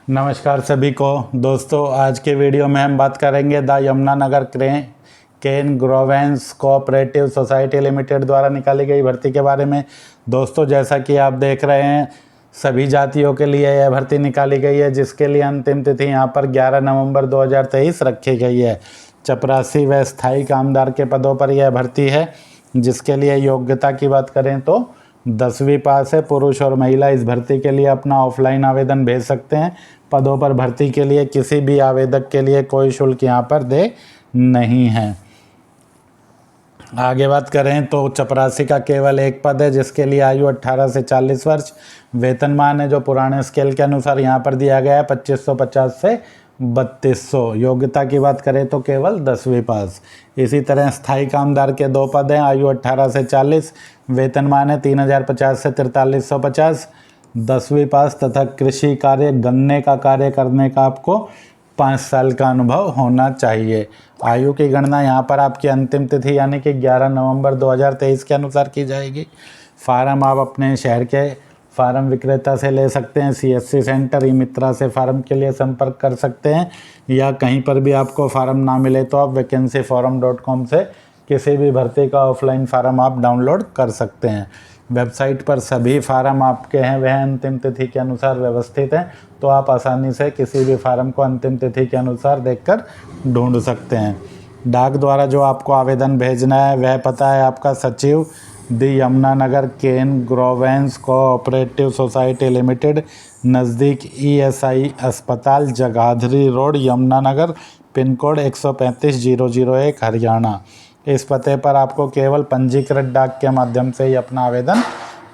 नमस्कार सभी को दोस्तों, आज के वीडियो में हम बात करेंगे the Yamunanagar cane growers cooperative society limited द्वारा निकाली गई भर्ती के बारे में। दोस्तों, जैसा कि आप देख रहे हैं, सभी जातियों के लिए यह भर्ती निकाली गई है, जिसके लिए अंतिम तिथि यहाँ पर 11 नवंबर 2023 रखी गई है। चपरासी व स्थायी कामदार के पदों पर यह भर्ती है, जिसके लिए योग्यता की बात करें तो 10वीं पास है। पुरुष और महिला इस भर्ती के लिए अपना ऑफलाइन आवेदन भेज सकते हैं। पदों पर भर्ती के लिए किसी भी आवेदक के लिए कोई शुल्क यहाँ पर दे नहीं है। आगे बात करें तो चपरासी का केवल एक पद है, जिसके लिए आयु 18 से 40 वर्ष। वेतनमान है जो पुराने स्केल के अनुसार यहाँ पर दिया गया है 2550 से 3200। योग्यता की बात करें तो केवल 10वीं पास। इसी तरह स्थायी कामदार के 2 पद हैं, आयु 18 से 40, वेतनमान है 3050 से 4350, 10वीं पास तथा कृषि कार्य गन्ने का कार्य करने का आपको 5 साल का अनुभव होना चाहिए। आयु की गणना यहाँ पर आपकी अंतिम तिथि यानी कि 11 नवंबर 2023 के अनुसार की जाएगी। फार्म आप अपने शहर के फार्म विक्रेता से ले सकते हैं। CSC सेंटर ई मित्रा से फार्म के लिए संपर्क कर सकते हैं, या कहीं पर भी आपको फार्म ना मिले तो आप vacancyforum.com से किसी भी भर्ती का ऑफलाइन फार्म आप डाउनलोड कर सकते हैं। वेबसाइट पर सभी फार्म आपके हैं वह अंतिम तिथि के अनुसार व्यवस्थित हैं, तो आप आसानी से किसी भी फार्म को अंतिम तिथि के अनुसार देखकर ढूंढ सकते हैं। डाक द्वारा जो आपको आवेदन भेजना है वह पता है आपका सचिव दी Yamunanagar cane growers cooperative society limited, नज़दीक ESI अस्पताल, Jagadhri road, Yamunanagar, pin code 135001, Haryana. इस पते पर आपको केवल पंजीकृत डाक के माध्यम से ही अपना आवेदन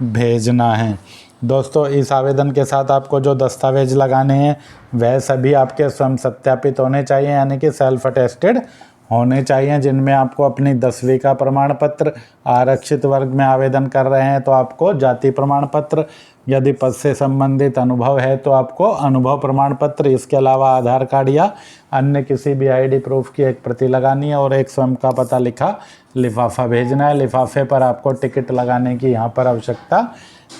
भेजना है। दोस्तों, इस आवेदन के साथ आपको जो दस्तावेज लगाने हैं वह सभी आपके स्वयं सत्यापित होने चाहिए, यानी कि सेल्फ अटेस्टेड होने चाहिए, जिनमें आपको अपनी 10वीं का प्रमाण पत्र, आरक्षित वर्ग में आवेदन कर रहे हैं तो आपको जाति प्रमाण पत्र, यदि पद से संबंधित अनुभव है तो आपको अनुभव प्रमाण पत्र, इसके अलावा आधार कार्ड या अन्य किसी भी ID प्रूफ की एक प्रति लगानी है और एक स्वयं का पता लिखा लिफाफा भेजना है। लिफाफे पर आपको टिकट लगाने की यहाँ पर आवश्यकता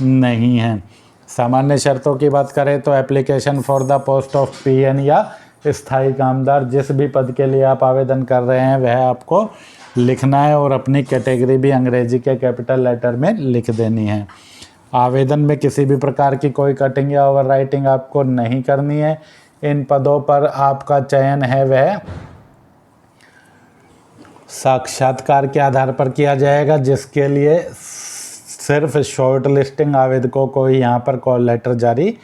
नहीं है। सामान्य शर्तों की बात करें तो application for the post of PN या स्थायी कामदार, जिस भी पद के लिए आप आवेदन कर रहे हैं वह आपको लिखना है और अपनी कैटेगरी भी अंग्रेजी के कैपिटल लेटर में लिख देनी है। आवेदन में किसी भी प्रकार की कोई कटिंग या ओवर राइटिंग आपको नहीं करनी है। इन पदों पर आपका चयन है वह साक्षात्कार के आधार पर किया जाएगा, जिसके लिए सिर्फ शॉर्ट लिस्टिंग आवेदकों को ही यहाँ पर कॉल लेटर जारी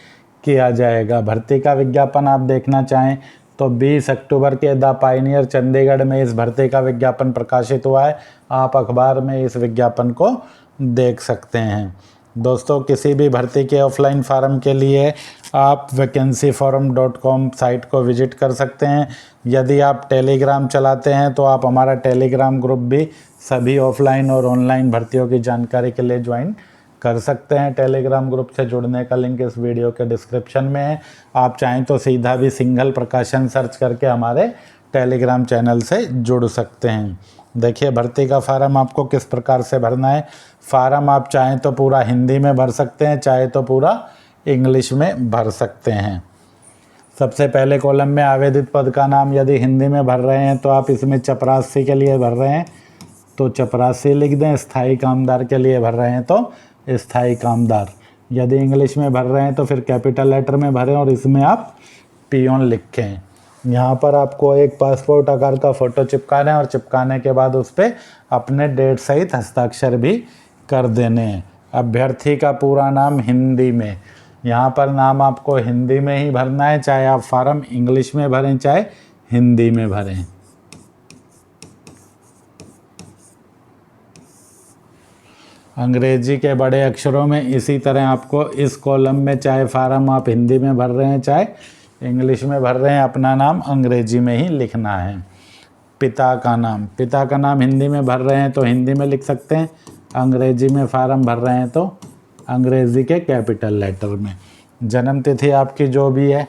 किया जाएगा। भर्ती का विज्ञापन आप देखना चाहें तो 20 अक्टूबर के द पायनियर चंडीगढ़ में इस भर्ती का विज्ञापन प्रकाशित हुआ है। आप अखबार में इस विज्ञापन को देख सकते हैं। दोस्तों, किसी भी भर्ती के ऑफलाइन फार्म के लिए आप vacancyforum.com साइट को विजिट कर सकते हैं। यदि आप टेलीग्राम चलाते हैं तो आप हमारा टेलीग्राम ग्रुप भी सभी ऑफलाइन और ऑनलाइन भर्तियों की जानकारी के लिए ज्वाइन कर सकते हैं। टेलीग्राम ग्रुप से जुड़ने का लिंक इस वीडियो के डिस्क्रिप्शन में है। आप चाहें तो सीधा भी सिंगल प्रकाशन सर्च करके हमारे टेलीग्राम चैनल से जुड़ सकते हैं। देखिए, भर्ती का फार्म आपको किस प्रकार से भरना है। फार्म आप चाहें तो पूरा हिंदी में भर सकते हैं, चाहे तो पूरा इंग्लिश में भर सकते हैं। सबसे पहले कॉलम में आवेदित पद का नाम, यदि हिंदी में भर रहे हैं तो आप इसमें चपरासी के लिए भर रहे हैं तो चपरासी लिख दें। स्थायी कामदार के लिए भर रहे हैं तो स्थायी कामदार। यदि इंग्लिश में भर रहे हैं तो फिर कैपिटल लेटर में भरें और इसमें आप पियोन लिखें। यहाँ पर आपको एक पासपोर्ट आकार का फ़ोटो चिपकाना है और चिपकाने के बाद उस पर अपने डेट सहित हस्ताक्षर भी कर देने हैं। अभ्यर्थी का पूरा नाम हिंदी में, यहाँ पर नाम आपको हिंदी में ही भरना है, चाहे आप फार्म इंग्लिश में भरें चाहे हिंदी में भरें। अंग्रेजी के बड़े अक्षरों में इसी तरह आपको इस कॉलम में, चाहे फार्म आप हिंदी में भर रहे हैं चाहे इंग्लिश में भर रहे हैं, अपना नाम अंग्रेजी में ही लिखना है। पिता का नाम हिंदी में भर रहे हैं तो हिंदी में लिख सकते हैं, अंग्रेजी में फार्म भर रहे हैं तो अंग्रेजी के कैपिटल लेटर में। जन्म तिथि आपकी जो भी है,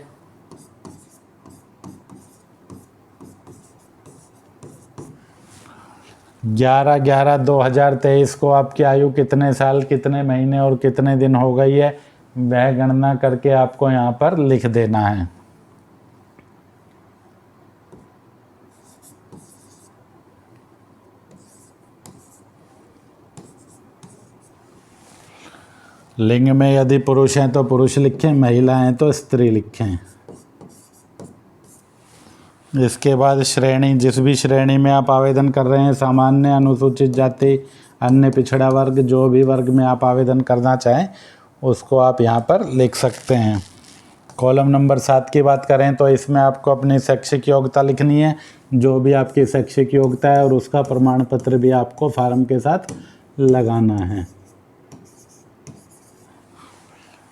11/11/2023 को आपकी आयु कितने साल, कितने महीने और कितने दिन हो गई है वह गणना करके आपको यहाँ पर लिख देना है। लिंग में यदि पुरुष हैं तो पुरुष लिखें, महिला हैं तो स्त्री लिखें। इसके बाद श्रेणी, जिस भी श्रेणी में आप आवेदन कर रहे हैं, सामान्य, अनुसूचित जाति, अन्य पिछड़ा वर्ग, जो भी वर्ग में आप आवेदन करना चाहें उसको आप यहाँ पर लिख सकते हैं। कॉलम नंबर 7 की बात करें तो इसमें आपको अपनी शैक्षिक योग्यता लिखनी है, जो भी आपकी शैक्षिक योग्यता है, और उसका प्रमाण पत्र भी आपको फार्म के साथ लगाना है।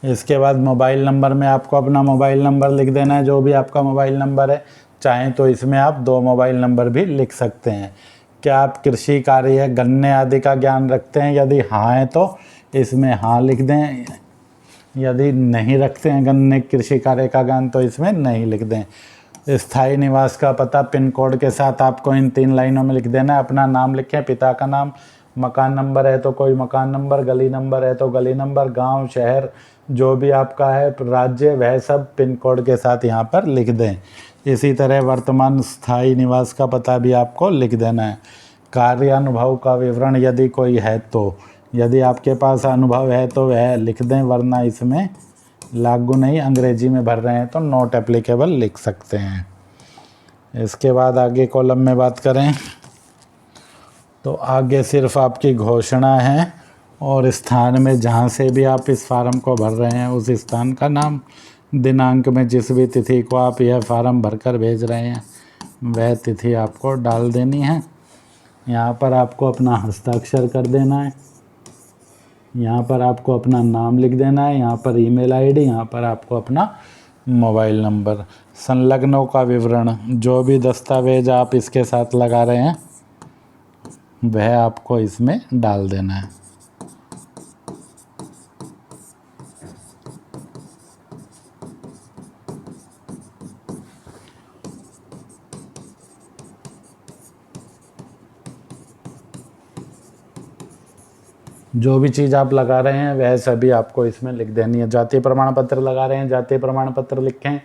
इसके बाद मोबाइल नंबर में आपको अपना मोबाइल नंबर लिख देना है, जो भी आपका मोबाइल नंबर है। चाहें तो इसमें आप 2 मोबाइल नंबर भी लिख सकते हैं। क्या आप कृषि कार्य, गन्ने आदि का ज्ञान रखते हैं? यदि हाँ है तो इसमें हाँ लिख दें, यदि नहीं रखते हैं गन्ने कृषि कार्य का ज्ञान तो इसमें नहीं लिख दें। स्थायी निवास का पता पिन कोड के साथ आपको इन 3 लाइनों में लिख देना है। अपना नाम लिखें, पिता का नाम, मकान नंबर है तो कोई मकान नंबर, गली नंबर है तो गली नंबर, गांव, शहर जो भी आपका है, राज्य, वह सब पिन कोड के साथ यहाँ पर लिख दें। इसी तरह वर्तमान स्थायी निवास का पता भी आपको लिख देना है। कार्य अनुभव का विवरण यदि कोई है तो, यदि आपके पास अनुभव है तो वह लिख दें, वरना इसमें लागू नहीं। अंग्रेजी में भर रहे हैं तो नॉट एप्लीकेबल लिख सकते हैं। इसके बाद आगे कॉलम में बात करें तो आगे सिर्फ आपकी घोषणा है और स्थान में जहाँ से भी आप इस फार्म को भर रहे हैं उस स्थान का नाम, दिनांक में जिस भी तिथि को आप यह फार्म भरकर भेज रहे हैं वह तिथि आपको डाल देनी है। यहाँ पर आपको अपना हस्ताक्षर कर देना है, यहाँ पर आपको अपना नाम लिख देना है, यहाँ पर ईमेल आईडी, यहाँ पर आपको अपना मोबाइल नंबर। संलग्नों का विवरण, जो भी दस्तावेज आप इसके साथ लगा रहे हैं वह आपको इसमें डाल देना है। जो भी चीज़ आप लगा रहे हैं वह सभी आपको इसमें लिख देनी है। जातीय प्रमाण पत्र लगा रहे हैं, जातीय प्रमाण पत्र लिखें।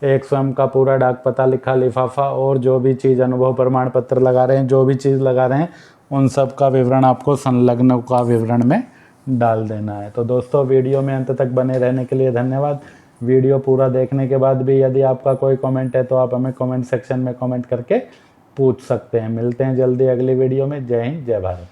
एक स्वयं का पूरा डाक पता लिखा, लिफाफा, और जो भी चीज़ अनुभव प्रमाण पत्र लगा रहे हैं, जो भी चीज़ लगा रहे हैं उन सब का विवरण आपको संलग्न का विवरण में डाल देना है। तो दोस्तों, वीडियो में अंत तक बने रहने के लिए धन्यवाद। वीडियो पूरा देखने के बाद भी यदि आपका कोई कमेंट है तो आप हमें कमेंट सेक्शन में कमेंट करके पूछ सकते हैं। मिलते हैं जल्दी अगली वीडियो में। जय हिंद, जय भारत।